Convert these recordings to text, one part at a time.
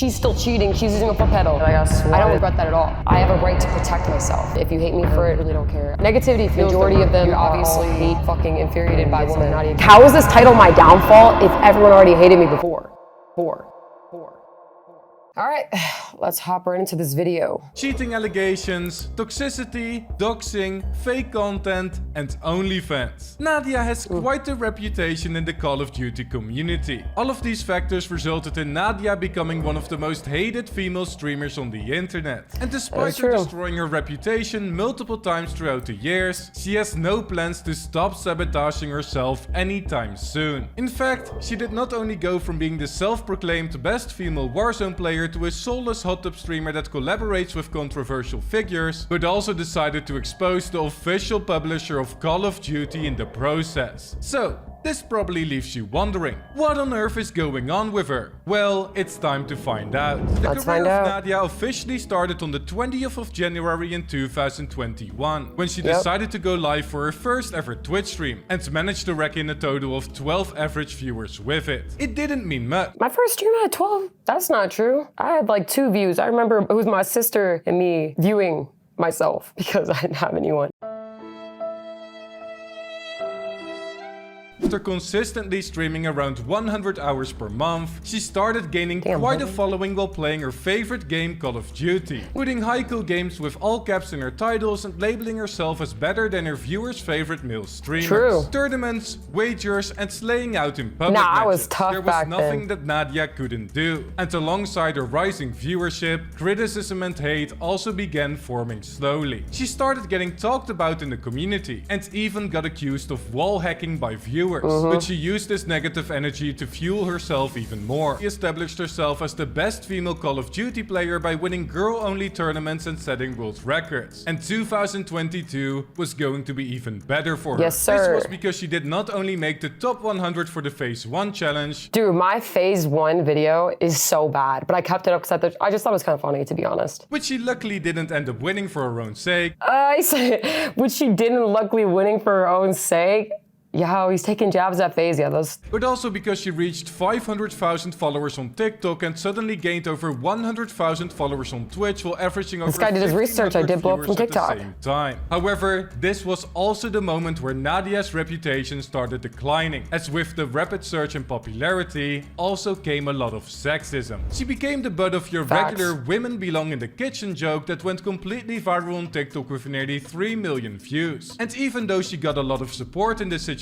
she's still cheating, she's using a foot pedal. Like, I don't regret that at all. I have a right to protect myself. If you hate me for it, I really don't care. Negativity fuels majority of them. You're obviously hate fucking infuriated by women. Nadia. How is this title my downfall if everyone already hated me before? All right, let's hop right into this video. Cheating allegations, toxicity, doxing, fake content, and OnlyFans. Nadia has quite a reputation in the Call of Duty community. All of these factors resulted in Nadia becoming one of the most hated female streamers on the internet. And despite her destroying her reputation multiple times throughout the years, she has no plans to stop sabotaging herself anytime soon. In fact, she did not only go from being the self-proclaimed best female Warzone player to a soulless hot tub streamer that collaborates with controversial figures, but also decided to expose the official publisher of Call of Duty in the process. So, this probably leaves you wondering, what on earth is going on with her? Well, it's time to find out. The career of Nadia officially started on the 20th of January in 2021, when she decided to go live for her first ever Twitch stream, and managed to rack in a total of 12 average viewers with it. It didn't mean much. My first stream had 12? That's not true. I had like 2 views. I remember it was my sister and me viewing myself because I didn't have anyone. After consistently streaming around 100 hours per month, she started gaining quite a following while playing her favorite game, Call of Duty, putting haiku games with all caps in her titles and labeling herself as better than her viewers' favorite male streamers. Tournaments, wagers, and slaying out in public matches. I was tough there was nothing that Nadia couldn't do. And alongside her rising viewership, criticism and hate also began forming slowly. She started getting talked about in the community and even got accused of wall hacking by viewers. But she used this negative energy to fuel herself even more. She established herself as the best female Call of Duty player by winning girl-only tournaments and setting world records. And 2022 was going to be even better for her. Yes, sir. This was because she did not only make the top 100 for the Phase 1 challenge. Dude, my Phase 1 video is so bad, but I kept it up because I just thought it was kind of funny, to be honest. Which she luckily didn't end up winning for her own sake. I said, which she didn't luckily winning for her own sake. Yeah, he's taking jabs at FaZe, But also because she reached 500,000 followers on TikTok and suddenly gained over 100,000 followers on Twitch while averaging over this guy did his research, I did blow up from TikTok. At the same time. However, this was also the moment where Nadia's reputation started declining, as with the rapid surge in popularity also came a lot of sexism. She became the butt of your regular women belong in the kitchen joke that went completely viral on TikTok with nearly 3 million views. And even though she got a lot of support in this situation,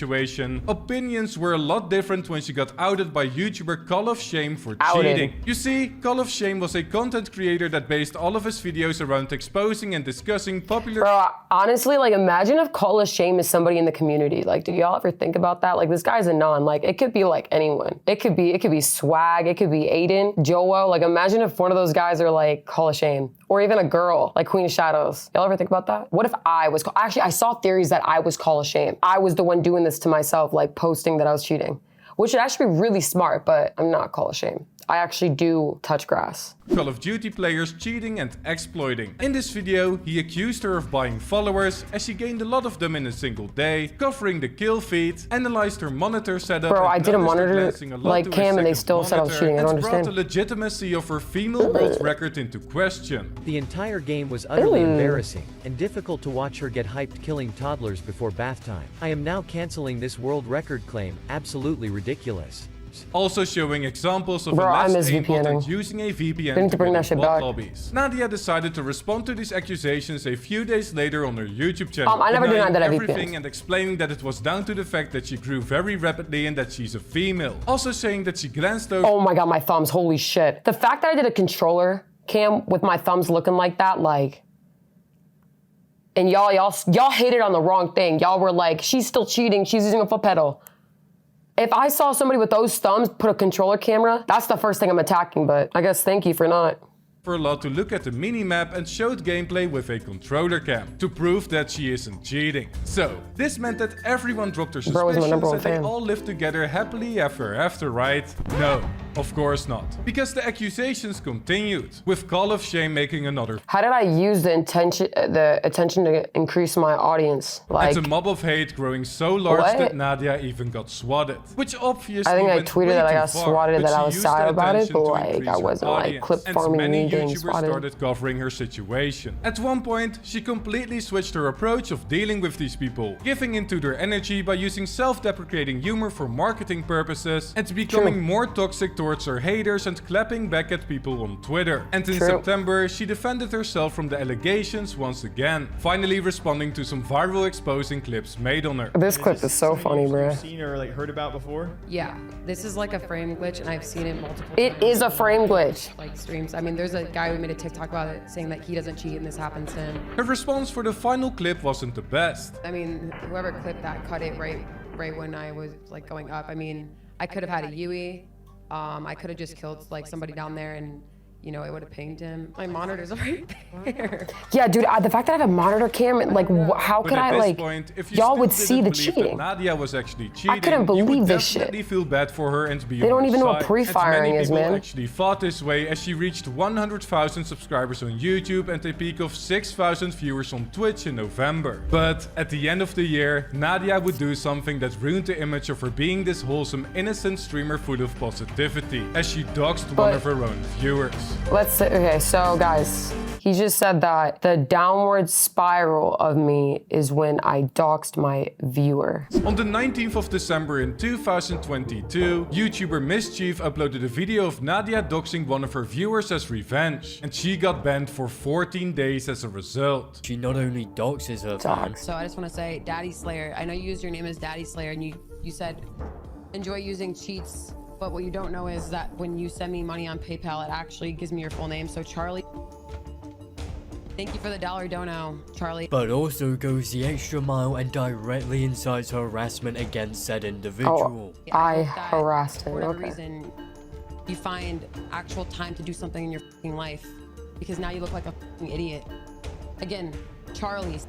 opinions were a lot different when she got outed by YouTuber Call of Shame for cheating. You see, Call of Shame was a content creator that based all of his videos around exposing and discussing popular— Bro, honestly, like imagine if Call of Shame is somebody in the community. Like, do y'all ever think about that? Like, this guy's a non, like it could be like anyone. It could be Swag, it could be Aiden, Joel. Like imagine if one of those guys are like Call of Shame. Or even a girl, like Queen of Shadows. Y'all ever think about that? What if I was, actually I saw theories that I was Call of Shame. I was the one doing this to myself, like posting that I was cheating. Which would actually be really smart, but I'm not Call of Shame. I actually do touch grass. Call of Duty players cheating and exploiting. In this video, he accused her of buying followers as she gained a lot of them in a single day, covering the kill feed, analyzed her monitor setup. Bro, I did a monitor like Cam and they still said I was cheating. I don't understand. Brought the legitimacy of her female world record into question. The entire game was utterly embarrassing and difficult to watch her get hyped killing toddlers before bath time. I am now canceling this world record claim. Absolutely ridiculous. Also showing examples of a less aimbot and using a VPN to bring that shit back. Lobbies. Nadia decided to respond to these accusations a few days later on her YouTube channel, I never denied that I everything and explaining that it was down to the fact that she grew very rapidly and that she's a female. Also saying that she glanced over— Oh my god, my thumbs, holy shit. The fact that I did a controller cam with my thumbs looking like that, like, and y'all hated on the wrong thing. Y'all were like, she's still cheating, she's using a foot pedal. If I saw somebody with those thumbs put a controller camera, that's the first thing I'm attacking, but I guess thank you for not. For a lot to look at the minimap and showed gameplay with a controller cam to prove that she isn't cheating. So, this meant that everyone dropped their suspicions and they all lived together happily ever after, right? No. Of course not, because the accusations continued, with Call of Shame making another. How did I use the attention to increase my audience? Like, And a mob of hate growing so large What? that Nadia even got swatted, which obviously I think I went tweeted way that I too got far, swatted, but that I she was used sad the about it, attention but to like increase I her wasn't like audience, clip and farming many me getting YouTubers swatted. started covering her situation. At one point, she completely switched her approach of dealing with these people, giving into their energy by using self-deprecating humor for marketing purposes, and becoming more toxic towards her haters and clapping back at people on Twitter. And in September, she defended herself from the allegations once again, finally responding to some viral exposing clips made on her. This clip is so funny, bro. You've seen or like heard about before? Yeah, this is like a frame glitch, and I've seen it multiple It times. is a frame glitch. Like streams. I mean, there's a guy who made a TikTok about it saying that he doesn't cheat and this happens to him. Her response for the final clip wasn't the best. I mean, whoever clipped that cut it right when I was like going up. I mean, I could have had a Yui. I could have just killed like somebody down there and, you know, it would have pinged him. My monitor's right there. Yeah, dude, the fact that I have a monitor cam, like, how But could at I, this like, point, if you y'all still would didn't see the believe that cheating. Nadia was actually cheating, couldn't you believe would this shit. definitely feel bad for her and be They on don't her even know what side. pre-firing And is, many people man. actually fought this way as she reached 100,000 subscribers on YouTube and a peak of 6,000 viewers on Twitch in November. But at the end of the year, Nadia would do something that ruined the image of her being this wholesome, innocent streamer full of positivity, as she doxed one of her own viewers. Let's say, okay, so guys, he just said that the downward spiral of me is when I doxed my viewer. On the 19th of December in 2022, YouTuber Mischief uploaded a video of Nadia doxing one of her viewers as revenge, and she got banned for 14 days as a result. She not only doxes her fans, So I just want to say, Daddy Slayer, I know you used your name as Daddy Slayer and you said enjoy using cheats, but what you don't know is that when you send me money on PayPal, it actually gives me your full name. So Charlie, thank you for the $1 dono, Charlie. but also goes the extra mile and directly incites harassment against said individual. Yeah, I hope that harassed him, For whatever okay. reason, you find actual time to do something in your fucking life, because now you look like a fucking idiot. Again, Charlie.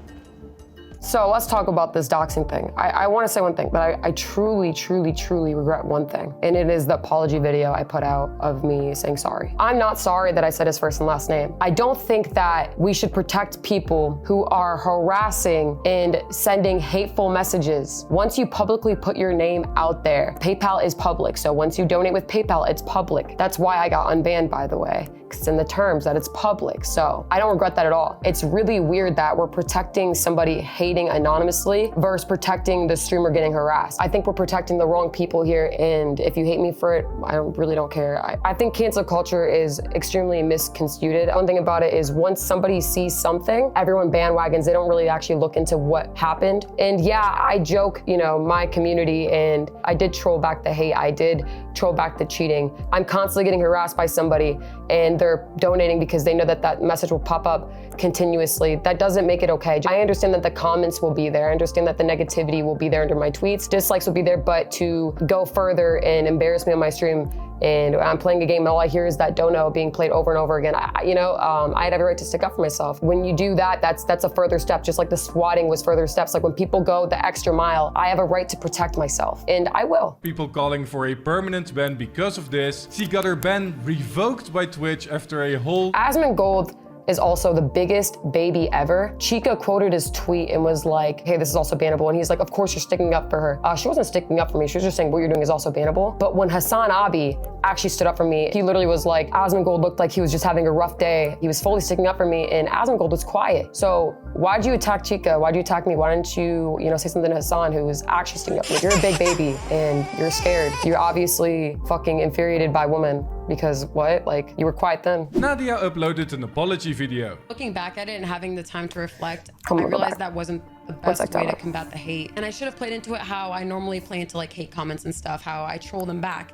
So let's talk about this doxing thing. I want to say one thing, but I truly, truly, truly regret one thing. And it is the apology video I put out of me saying sorry. I'm not sorry that I said his first and last name. I don't think that we should protect people who are harassing and sending hateful messages. Once you publicly put your name out there, PayPal is public. So once you donate with PayPal, it's public. That's why I got unbanned, by the way. It's in the terms that it's public. So I don't regret that at all. It's really weird that we're protecting somebody hating anonymously versus protecting the streamer getting harassed. I think we're protecting the wrong people here, and if you hate me for it, I really don't care. I think cancel culture is extremely misconstrued. One thing about it is once somebody sees something, everyone bandwagons. They don't really actually look into what happened. And yeah, I joke, you know, my community, and I did troll back the hate. I did troll back the cheating. I'm constantly getting harassed by somebody, and they're donating because they know that that message will pop up continuously. That doesn't make it okay. I understand that the comments will be there. I understand that the negativity will be there under my tweets. Dislikes will be there, but to go further and embarrass me on my stream, and I'm playing a game and all I hear is that dono being played over and over again, I had every right to stick up for myself. When you do that, that's a further step, just like the swatting was further steps. Like when people go the extra mile, I have a right to protect myself, and I will. People calling for a permanent ban because of this. She got her ban revoked by Twitch after a whole Asmongold is also the biggest baby ever. Chica quoted his tweet and was like, hey, this is also bannable. And he's like, of course you're sticking up for her. She wasn't sticking up for me. She was just saying what you're doing is also bannable. But when Hassan Abi actually stood up for me, he literally was like, Asmongold looked like he was just having a rough day. He was fully sticking up for me, and Asmongold was quiet. So why'd you attack Chica? Why'd you attack me? Why didn't you, say something to Hassan, who was actually sticking up for me? You're a big baby and you're scared. You're obviously fucking infuriated by women. Because what? Like, you were quiet then. Nadia uploaded an apology video. Looking back at it and having the time to reflect, Come I on, go realized back. that wasn't the One best sec, way to Tyler. combat the hate. And I should have played into it how I normally play into like hate comments and stuff, how I troll them back.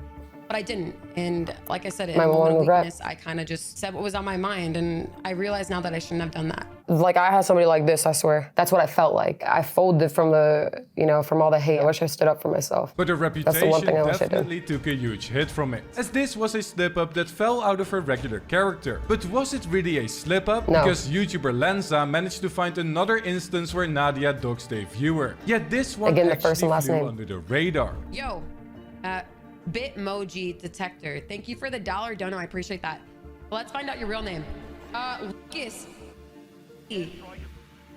But I didn't. And like I said, in My a moment of one regret. weakness, I kind of just said what was on my mind. And I realize now that I shouldn't have done that. Like I had somebody like this, I swear. That's what I felt like. I folded from from all the hate. I wish I stood up for myself. But her That's the one reputation thing I wish I did. definitely took a huge hit from it, as this was a slip-up that fell out of her regular character. But was it really a slip-up? No. Because YouTuber Lenza managed to find another instance where Nadia doxed a viewer. Yet this one Again, the actually first and last flew name. under the radar. Yo, Bitmoji detector. Thank you for the $1 dono. I appreciate that. Let's find out your real name. Lucas.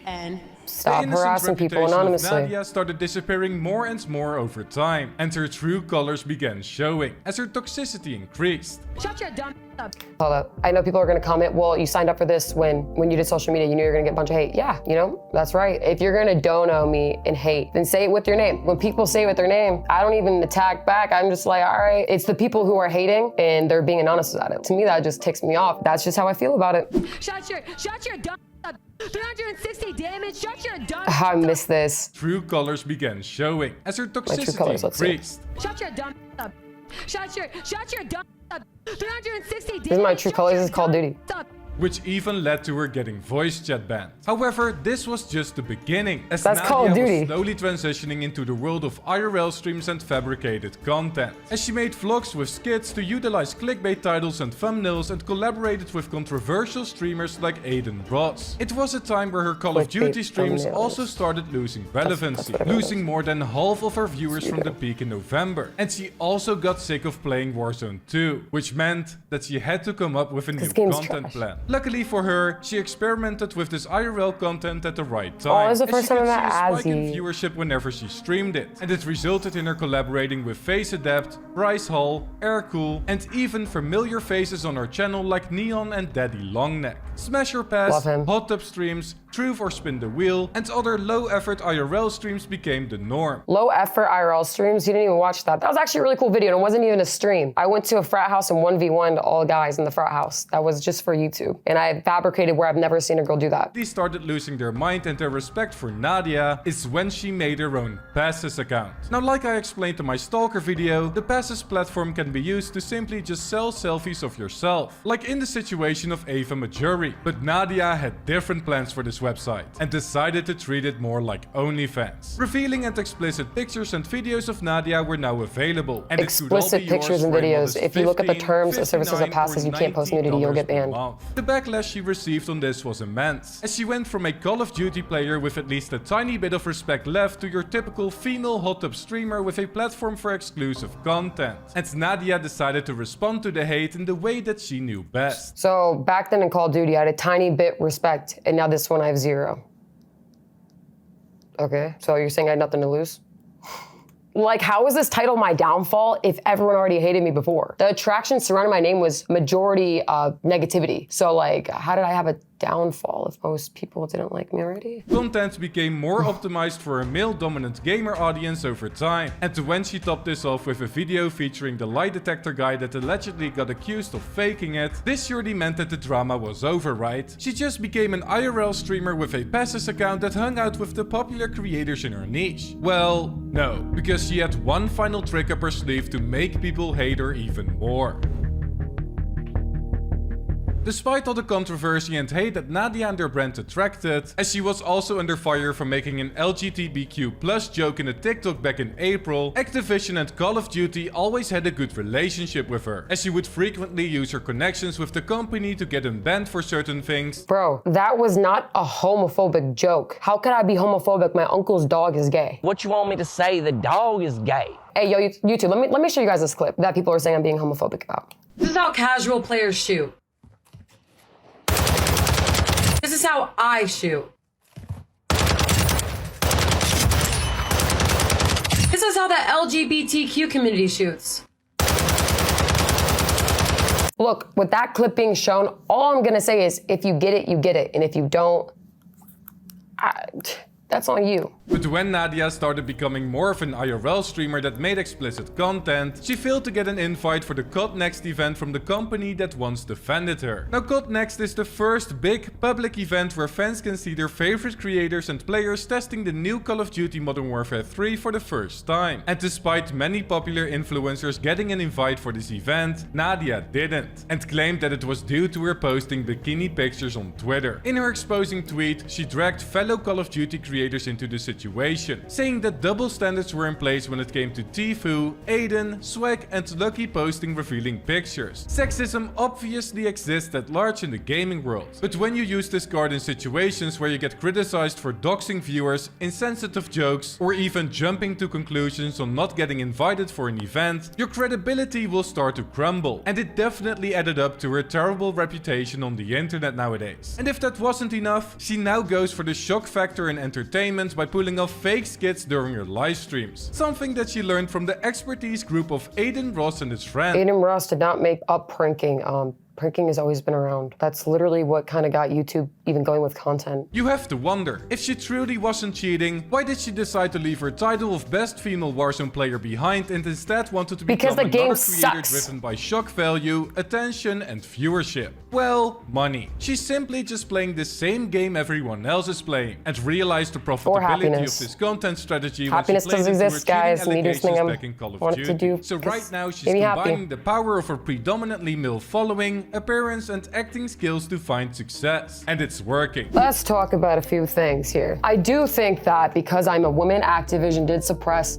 And Stop The innocent harassing people reputation of anonymously. Nadia started disappearing more and more over time, and her true colors began showing as her toxicity increased. shut your dumb up. Hold up. I know people are gonna comment, well, you signed up for this when you did social media, you knew you were gonna get a bunch of hate. Yeah, you know, that's right. If you're gonna dono me in hate, then say it with your name. When people say it with their name, I don't even attack back. I'm just like, all right. It's the people who are hating and they're being anonymous about it. To me, that just ticks me off. That's just how I feel about it. Shut your dumb up. 360 damage. Shut your dumb I miss this. True colors began showing as her toxicity colors, let's see. increased. Shut your dumb up. Shut your dumb up. 360 damage. This is my true colors. This is Call of Duty. Which even led to her getting voice chat banned. However, this was just the beginning, as That's Nadia Call of was Duty. slowly transitioning into the world of IRL streams and fabricated content. As she made vlogs with skits to utilize clickbait titles and thumbnails and collaborated with controversial streamers like Aiden Ross. It was a time where her Call of Clickbait Duty streams thumbnails. also started losing relevancy, what it losing is. more than half of her viewers from the peak in November. And she also got sick of playing Warzone 2, which meant that she had to come up with a new game's content trash. plan. Luckily for her, she experimented with this IRL content at the right time. Oh, this is the as first she time could I met see a spike in Azzy. viewership whenever she streamed it. And it resulted in her collaborating with Face Adapt, Bryce Hall, Aircool, and even familiar faces on her channel like Neon and Daddy Longneck. Smasher Pass, Love him. Hot Tub Streams, Truth or Spin the Wheel, and other low-effort IRL streams became the norm. Low effort IRL streams, you didn't even watch that. That was actually a really cool video and it wasn't even a stream. I went to a frat house and 1v1'd all guys in the frat house. That was just for YouTube. And I fabricated where I've never seen a girl do that. They started losing their mind and their respect for Nadia is when she made her own Passes account. Now, like I explained in my Stalker video, the Passes platform can be used to simply just sell selfies of yourself, like in the situation of Ava Majuri. But Nadia had different plans for this website and decided to treat it more like OnlyFans. Revealing and explicit pictures and videos of Nadia were now available. And it could all Explicit be yours pictures and for a videos. modest If you look at the 15, terms of services of 59, passes, or you can't post nudity, you'll get $19 per banned. month. The backlash she received on this was immense, as she went from a Call of Duty player with at least a tiny bit of respect left to your typical female hot tub streamer with a platform for exclusive content. And Nadia decided to respond to the hate in the way that she knew best. So back then in Call of Duty, I had a tiny bit respect, and now this one I have 0. Okay, so you're saying I had nothing to lose? Like, how is this title my downfall if everyone already hated me before? The attraction surrounding my name was majority negativity. So like, how did I have a downfall if most people didn't like me already? Content became more optimized for a male-dominant gamer audience over time. And when she topped this off with a video featuring the lie detector guy that allegedly got accused of faking it, this surely meant that the drama was over, right? She just became an IRL streamer with a Passes account that hung out with the popular creators in her niche. Well, no, because she had one final trick up her sleeve to make people hate her even more. Despite all the controversy and hate that Nadia and her brand attracted, as she was also under fire for making an LGBTQ+ joke in a TikTok back in April, Activision and Call of Duty always had a good relationship with her, as she would frequently use her connections with the company to get them banned for certain things. Bro, that was not a homophobic joke. How could I be homophobic? My uncle's dog is gay. What you want me to say? The dog is gay. Hey, yo, YouTube, let me show you guys this clip that people are saying I'm being homophobic about. This is how casual players shoot. This is how I shoot. This is how the LGBTQ community shoots. Look, with that clip being shown, all I'm gonna say is if you get it, you get it. And if you don't, that's on you. But when Nadia started becoming more of an IRL streamer that made explicit content, she failed to get an invite for the COD Next event from the company that once defended her. Now, COD Next is the first big public event where fans can see their favorite creators and players testing the new Call of Duty Modern Warfare 3 for the first time. And despite many popular influencers getting an invite for this event, Nadia didn't, and claimed that it was due to her posting bikini pictures on Twitter. In her exposing tweet, she dragged fellow Call of Duty creators creators into the situation, saying that double standards were in place when it came to Tfue, Aiden, Swag and Lucky posting revealing pictures. Sexism obviously exists at large in the gaming world, but when you use this card in situations where you get criticized for doxing viewers, insensitive jokes, or even jumping to conclusions on not getting invited for an event, your credibility will start to crumble, and it definitely added up to her terrible reputation on the internet nowadays. And if that wasn't enough, she now goes for the shock factor in entertainment by pulling off fake skits during her live streams, something that she learned from the expertise group of Aiden Ross and his friends. Aiden Ross did not make up pranking. Pranking has always been around. That's literally what kind of got YouTube even going with content. You have to wonder, if she truly wasn't cheating, why did she decide to leave her title of best female Warzone player behind and instead wanted to become the game another creator sucks. driven by shock value, attention and viewership? Well, money. She's simply just playing the same game everyone else is playing and realized the profitability of this content strategy Happiness when she doesn't played into exist, her guys. cheating Need something allegations back in Call of wanted to Duty. do So right now she's made me happy. combining the power of her predominantly male following, appearance and acting skills to find success. And it's working. Let's talk about a few things here. I do think that because I'm a woman, Activision did suppress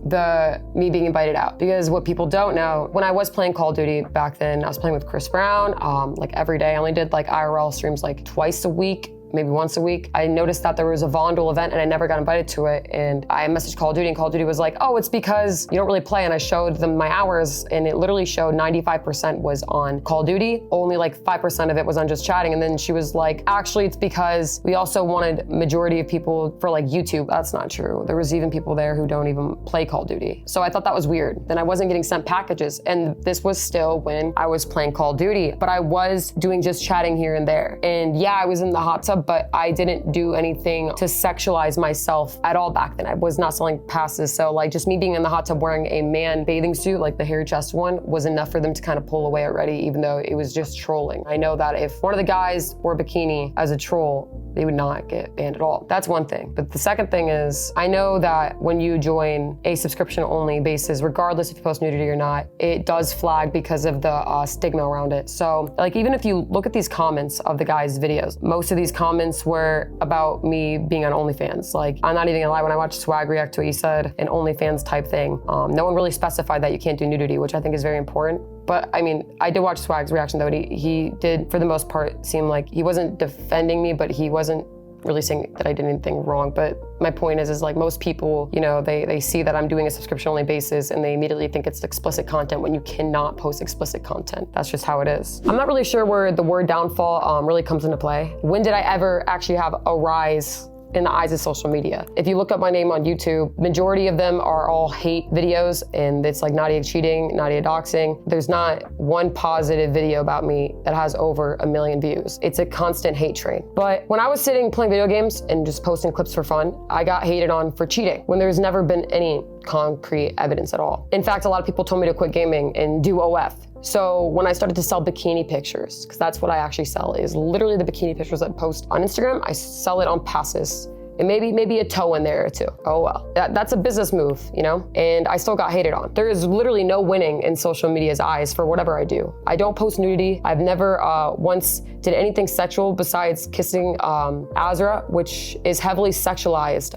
me being invited out. Because what people don't know, when I was playing Call of Duty back then, I was playing with Chris Brown, like every day. I only did like IRL streams like twice a week, maybe once a week. I noticed that there was a Vondel event and I never got invited to it. And I messaged Call of Duty and Call of Duty was like, oh, it's because you don't really play. And I showed them my hours and it literally showed 95% was on Call of Duty. Only like 5% of it was on just chatting. And then she was like, actually, it's because we also wanted majority of people for like YouTube. That's not true. There was even people there who don't even play Call of Duty. So I thought that was weird. Then I wasn't getting sent packages. And this was still when I was playing Call of Duty, but I was doing just chatting here and there. And yeah, I was in the hot tub, but I didn't do anything to sexualize myself at all back then. I was not selling passes. So like just me being in the hot tub wearing a man bathing suit, like the hairy chest one, was enough for them to kind of pull away already, even though it was just trolling. I know that if one of the guys wore a bikini as a troll, they would not get banned at all. That's one thing. But the second thing is, I know that when you join a subscription only basis, regardless if you post nudity or not, it does flag because of the stigma around it. So like even if you look at these comments of the guys' videos, most of these comments were about me being on OnlyFans. Like I'm not even gonna lie, when I watched Swag react to it, he said an OnlyFans type thing. No one really specified that you can't do nudity, which I think is very important. But I mean, I did watch Swag's reaction though. He did, for the most part, seem like he wasn't defending me, but he wasn't really saying that I did anything wrong. But my point is like most people, you know, they see that I'm doing a subscription only basis and they immediately think it's explicit content when you cannot post explicit content. That's just how it is. I'm not really sure where the word downfall really comes into play. When did I ever actually have a rise in the eyes of social media? If you look up my name on YouTube, majority of them are all hate videos and it's like Nadia cheating, Nadia doxing. There's not one positive video about me that has over 1 million views. It's a constant hate train. But when I was sitting playing video games and just posting clips for fun, I got hated on for cheating when there's never been any concrete evidence at all. In fact, a lot of people told me to quit gaming and do OF. So when I started to sell bikini pictures, because that's what I actually sell, is literally the bikini pictures I post on Instagram, I sell it on passes. And maybe a toe in there or two. Oh well, that's a business move, you know? And I still got hated on. There is literally no winning in social media's eyes for whatever I do. I don't post nudity. I've never once did anything sexual besides kissing Azra, which is heavily sexualized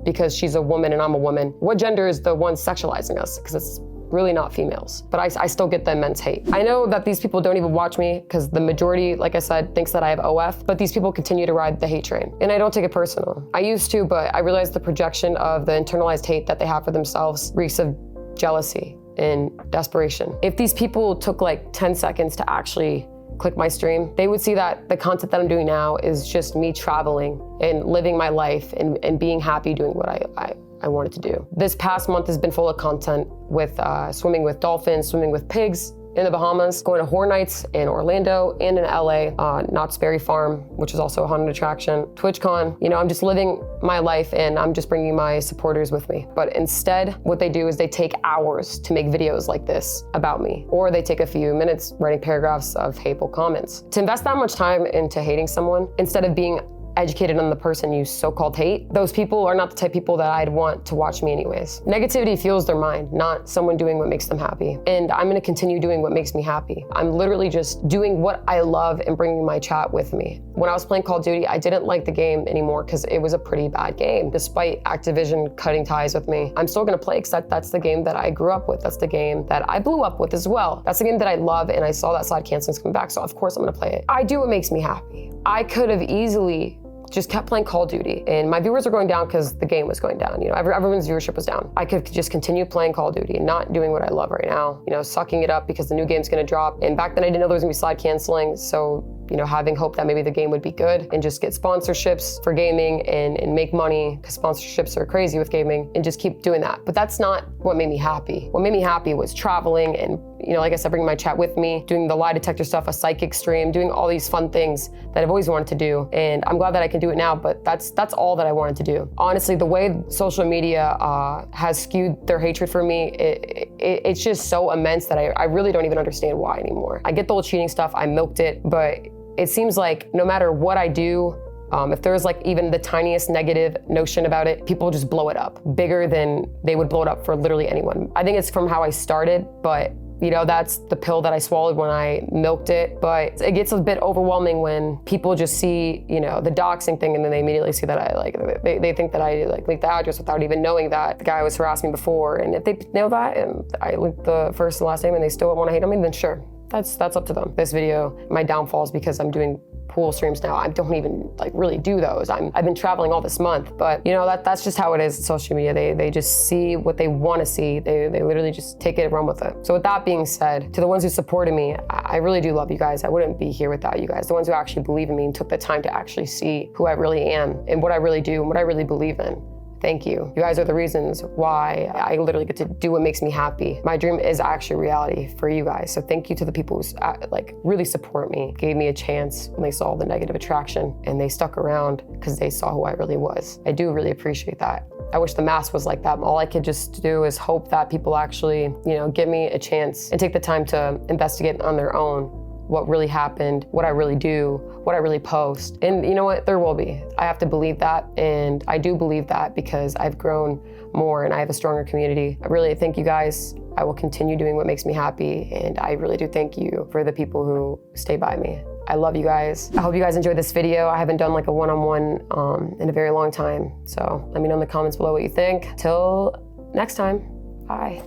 because she's a woman and I'm a woman. What gender is the one sexualizing us? Because it's really not females, but I still get the immense hate. I know that these people don't even watch me because the majority, like I said, thinks that I have OF, but these people continue to ride the hate train. And I don't take it personal. I used to, but I realized the projection of the internalized hate that they have for themselves reeks of jealousy and desperation. If these people took like 10 seconds to actually click my stream, they would see that the content that I'm doing now is just me traveling and living my life and being happy doing what I wanted to do. This past month has been full of content with swimming with dolphins, swimming with pigs in the Bahamas, going to Horror Nights in Orlando and in LA, Knott's Berry Farm, which is also a haunted attraction, TwitchCon. You know, I'm just living my life and I'm just bringing my supporters with me. But instead, what they do is they take hours to make videos like this about me, or they take a few minutes writing paragraphs of hateful comments. To invest that much time into hating someone, instead of being educated on the person you so-called hate, those people are not the type of people that I'd want to watch me anyways. Negativity fuels their mind, not someone doing what makes them happy. And I'm gonna continue doing what makes me happy. I'm literally just doing what I love and bringing my chat with me. When I was playing Call of Duty, I didn't like the game anymore because it was a pretty bad game. Despite Activision cutting ties with me, I'm still gonna play because that's the game that I grew up with. That's the game that I blew up with as well. That's the game that I love, and I saw that side canceling's coming back, so of course I'm gonna play it. I do what makes me happy. I could have easily just kept playing Call of Duty, and my viewers are going down because the game was going down. You know, everyone's viewership was down. I could just continue playing Call of Duty and not doing what I love right now. You know, sucking it up because the new game's gonna drop. And back then I didn't know there was gonna be slide canceling, so you know, having hope that maybe the game would be good and just get sponsorships for gaming and make money, because sponsorships are crazy with gaming, and just keep doing that. But that's not what made me happy. What made me happy was traveling and, you know, like I said, bringing my chat with me, doing the lie detector stuff, a psychic stream, doing all these fun things that I've always wanted to do. And I'm glad that I can do it now, but that's all that I wanted to do. Honestly, the way social media has skewed their hatred for me, it's just so immense that I really don't even understand why anymore. I get the whole cheating stuff, I milked it, but it seems like no matter what I do, if there's like even the tiniest negative notion about it, people just blow it up bigger than they would blow it up for literally anyone. I think it's from how I started, but you know, that's the pill that I swallowed when I milked it. But it gets a bit overwhelming when people just see, you know, the doxing thing, and then they immediately see that I like, they think that I like leaked the address without even knowing that the guy was harassing me before. And if they know that and I leaked the first and last name and they still want to hate on me, then sure. That's up to them. This video, my downfall is because I'm doing pool streams now. I don't even like really do those. I've been traveling all this month, but you know, that's just how it is. Social media, they just see what they want to see. They literally just take it and run with it. So with that being said, to the ones who supported me, I really do love you guys. I wouldn't be here without you guys. The ones who actually believe in me and took the time to actually see who I really am and what I really do and what I really believe in. Thank you. You guys are the reasons why I literally get to do what makes me happy. My dream is actually reality for you guys. So thank you to the people who like really support me, gave me a chance when they saw the negative attraction, and they stuck around because they saw who I really was. I do really appreciate that. I wish the mask was like that. All I could just do is hope that people actually, you know, give me a chance and take the time to investigate on their own what really happened, what I really do, what I really post. And you know what, there will be. I have to believe that, and I do believe that because I've grown more and I have a stronger community. I really thank you guys. I will continue doing what makes me happy, and I really do thank you for the people who stay by me. I love you guys. I hope you guys enjoyed this video. I haven't done like a one-on-one in a very long time. So let me know in the comments below what you think. Till next time, bye.